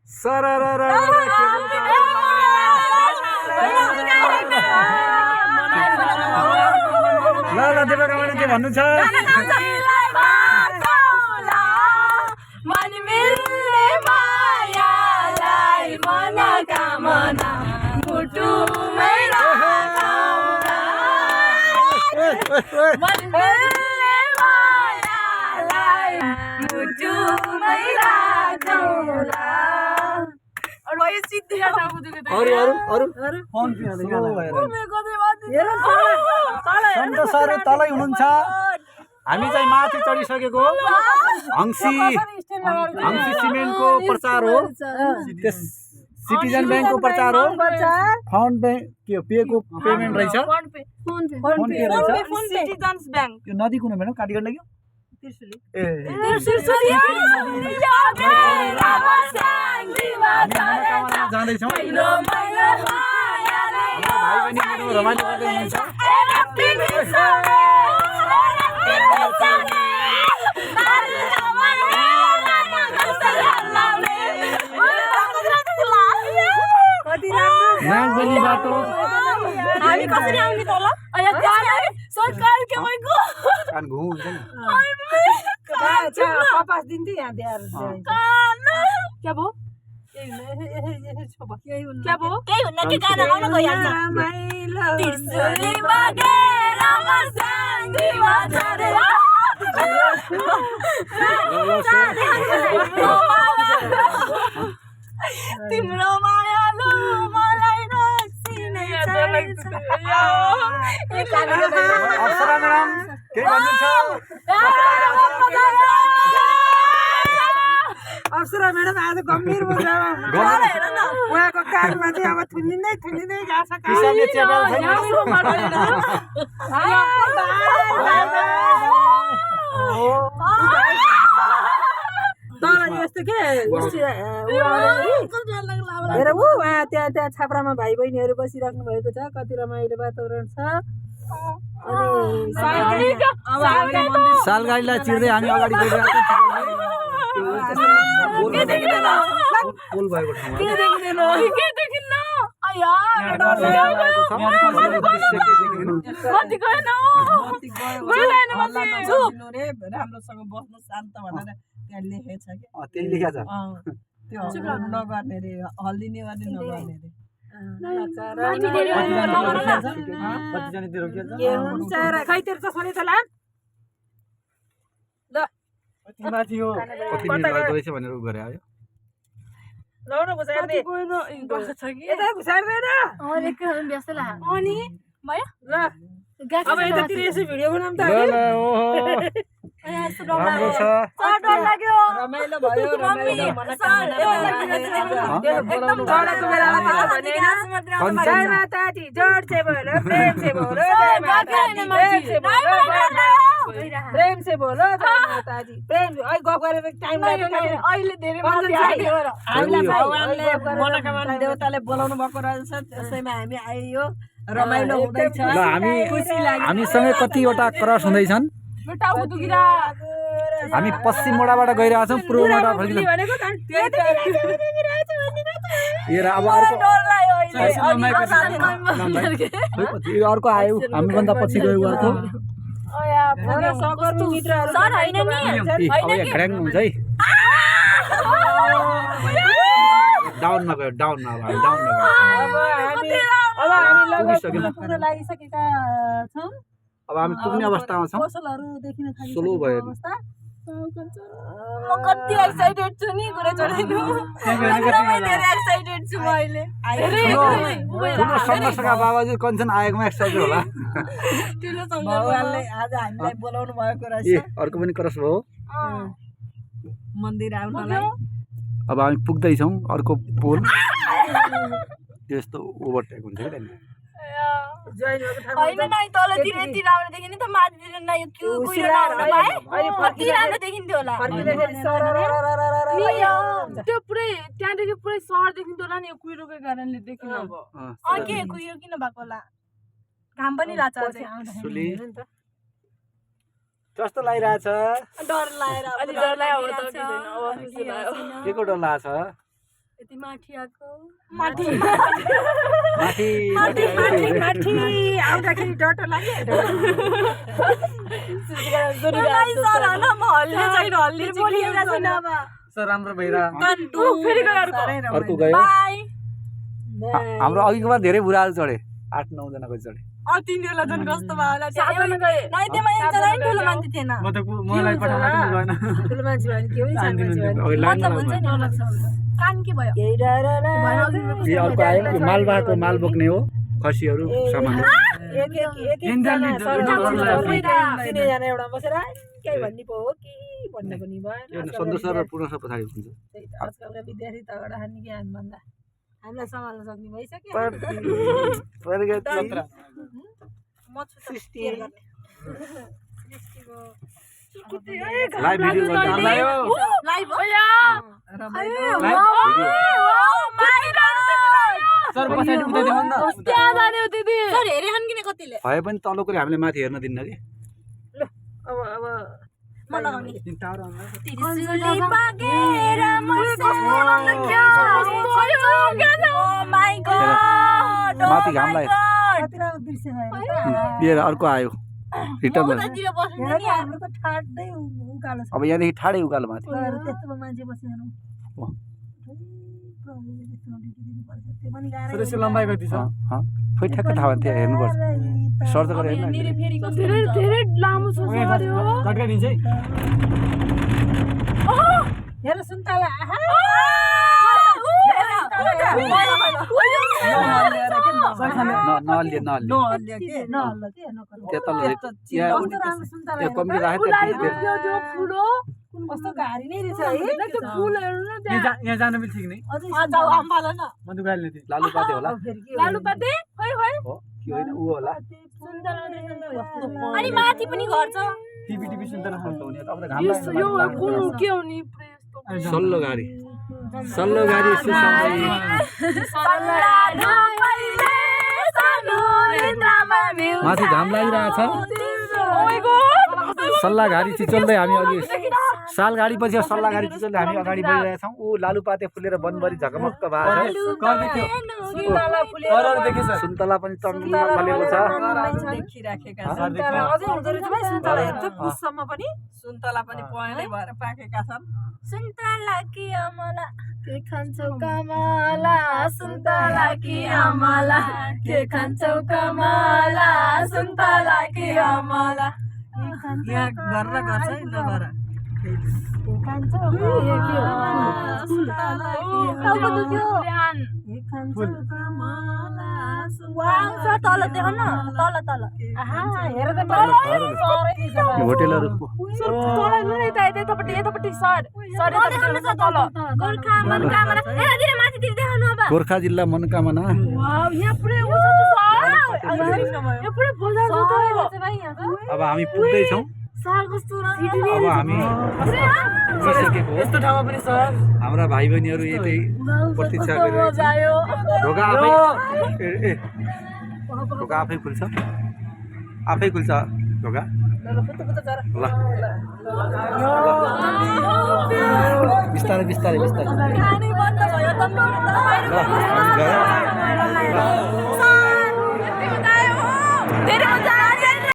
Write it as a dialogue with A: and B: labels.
A: सरररर ल ल देवकामाले के भन्नु छ सर तलै हुनुहुन्छ हामी चाहिँ माथि चढिसकेको हंसी सिमेन्टको प्रचार हो सिटिजन ब्याङ्कको प्रचार हो फाउन्ड ब्याङ्क के हो पेको पेमेन्ट रहेछ फोन पे रहेछ
B: सिटिजन्स ब्याङ्क
A: यो नदी कुन भएन कालीगढ लाग्यो जाँदैछौँ भाइ बहिनी रमाइलो गर्दै हुनुहुन्छ नागबेली बाटो
B: हामी कसरी आउने तल सरकार के भएको
A: कान घुम हुन्छ नि
C: कपास दिन्थ्यो यहाँ दिएर
B: क्या भो क्या भो केही हुन्न के गाना गाउन गइहाल्छ त्रिशूली बगेर मस्याङ्गीमा झरे तिम्रो मायालु मलाई रक्सिने
A: अप्सरा म्याडम के भन्नुहुन्छ
C: अप्सरा म्याडम आज गम्भीर उहाँको कानमा चाहिँ अब थुनिँदै गएको छ
A: किसानले चेपेल छैन
C: तर यस्तो के हेर ऊ उहाँ त्यहाँ छाप्रामा भाइ बहिनीहरू बसिराख्नु भएको छ कति रमाइलो वातावरण छ अनि
A: सालगाडीलाई चिर्दै हामी अगाडि गइरहेको पुल भएको
C: राम्रोसँग बस्नु शान्त भनेर त्यहाँ लेखेको छ कि
A: त्यही लेखेको छ
C: त्यो नगर्ने रे हल्दिने गर्ने नगर्ने रे के हुन्छ र खै तेरो चस्माले त लाम ल
A: माथि यो कति मिनेट लाग्दैछ भनेर उ गरे आयो
C: ल न घुसार्दै यता घुसार्दैन
B: अनि भयो
C: ल अब यतातिर यसो भिडियो बनाऊँ त
A: राम्रो छ
B: डर लाग्यो
C: रमाइलो भयो रमाइलो
B: एकदम डरको बेलामा थाहा भने
C: जय माता दी जोड से बोलो प्रेम से बोलो जय माता दी प्रेम से बोलो जय माता दी प्रेम अहिले गफ गरेर टाइम लाग्यो
B: अहिले धेरै माथि आयो
C: हामीलाई भगवानले मनोकामना देवताले बोलाउनु भएको रहेछ त्यसैमा हामी आइयो रमाइलो हुँदैछ
A: ल हामीसँगै कतिवटा क्रस हुँदैछन् हामी पश्चिम मोडाबाट गइरहेका छौँ पूर्व मोडा फर्किँदै अब अर्को आयो हामीभन्दा पछि गयो अर्को ख्याङ हुन्छ है डाउन नगयो डाउन नगयो
C: लागिसकेका छौँ
A: अब हामी पुग्ने अवस्थामा छौँ स्लो भयो
B: म कति एक्साइटेड छु नि कुरा चढाइनु एकदमै धेरै एक्साइटेड छु म अहिले
A: ठुलो सङ्घर्षका बाबाजी कञ्चन आएकोमा एक्साइटेड होला
B: ठुलो
C: भगवानले आज हामीलाई बोलाउनु भएको
A: ए
C: रहेछ
A: अर्को पनि क्रस भयो
C: मन्दिर आउनलाई
A: अब हामी पुग्दैछौँ अर्को पोल त्यस्तो ओभरटेक हुन्छ कि
B: होइन नै तलतिर यति राम्रो देखिने त माथितिर न यो क्यु कुहिरो नहुन पाए कति राम्रो देखिन्थ्यो होला त्यो पुरै त्यहाँदेखि पुरै सहर देखिन्थ्यो होला नि यो कुहिरोकै कारणले देखिन अब के कुहिरो किन भएको होला घाम पनि लाग्छ
A: कस्तो लागिरहेछ
B: डर लागेर अलि डर लाग्यो अब त किन अब खुसी लाग्यो
A: के को डर लागेछ
C: यति माथि आएको
B: माथि
C: माथि आउँदाखेरि डटो लाग्यो
A: सर राम्रो भइरा
B: फेरि गयो
A: अर्को गयो हाम्रो अघिको बार धेरै बुढाहरू चढे 8-9 जनाको चढे
B: तिनीहरूलाई झन् कस्तो भयो होला
C: सातजना गए
B: नाइतेमा एकजना नि ठुलो मान्छे थिएन
A: म त मलाई पठाउन पनि गएन
C: ठुलो मान्छे भयो के हुन्छ सानो मान्छे भयो
B: मतलब हुन्छ नि अलग छ कान के भयो
A: यो अर्को आयो यो मालबाको माल बोक्ने हो खसीहरू सामान
C: तिनैजना एउटा बसेर केही भन्ने पो हो कि भन्ने पनि भएन
A: सन्तोष सर र पूर्ण सर पछाडि हुन्छ
C: आजकलका विद्यार्थी तगडा खाने कि हामीभन्दा हामीलाई सम्हाल्न सक्ने भइसक्यो म छु
A: लाइभ भिडियो गर्दा आयो
B: लाइभ हो
A: सर पछाडि उता देखाउन न
B: त्यहाँ जाने हो दिदी
C: सर हेरे हन किन कतिले
A: भए पनि तलकोले हामीले माथि हेर्न दिन्न कि
C: अब
B: म लगाउने
A: माथि घाम लाग्यो लिएर अर्को आयो रिटर्न अब यहाँदेखि ठाडै उकालो माथि लम्बाइ कति छ खोइ ठ्याक्क थाहा भयो त्यहाँ हेर्नुपर्छ सर्च गरेर हेर्नु
B: धेरै धेरै लामो छ
C: हेर सुन्तला
A: नहल्लिए कम्ती राखेको
C: कस्तो घारी नै रहेछ है
A: यहाँ जानु पनि ठिक नै लालुपाते होला
B: लालुपाते खोइ खोइ
A: हो कि होइन ऊ होला
B: अनि माथि पनि घर छ
A: टिभी सुन्तला खान्छ हुने अब त घाम
B: यो कुन के हो नि
A: सल्लो गाडी सुसम्मै माथि घाम लागिरहेछ सल्लाह घारी चिचल्दै हामी अघि साल गाडी पछि सल्लाह गाडी चिचल्दै हामी अगाडि बढिरहेछौँ ऊ लालुपाते फुलेर वनभरि झकमक्क भएको छ सुन्तला पनि टन्नुमा फलेको छ
C: सुन्तला पनि पहेँलै भएर पाकेका छन्
B: सुन्तला कि अमला के खान्छौ कमला सुन्तला कि अमला के खान्छौ कमला सुन्तला कि अमला
C: यहाँ गरेर गर्छ है नगर
A: होटेलहरू गोर्खा जिल्ला मनोकामना अब हामी पुग्दैछौँ अब हामी पुगिसकेको हो यस्तो ठाउँमा पनि सर हाम्रा भाइ बहिनीहरू यतै प्रतीक्षा गरिरहेको ढोका आफै खुल्छ ढोका ल बिस्तारै
B: धेरै मजा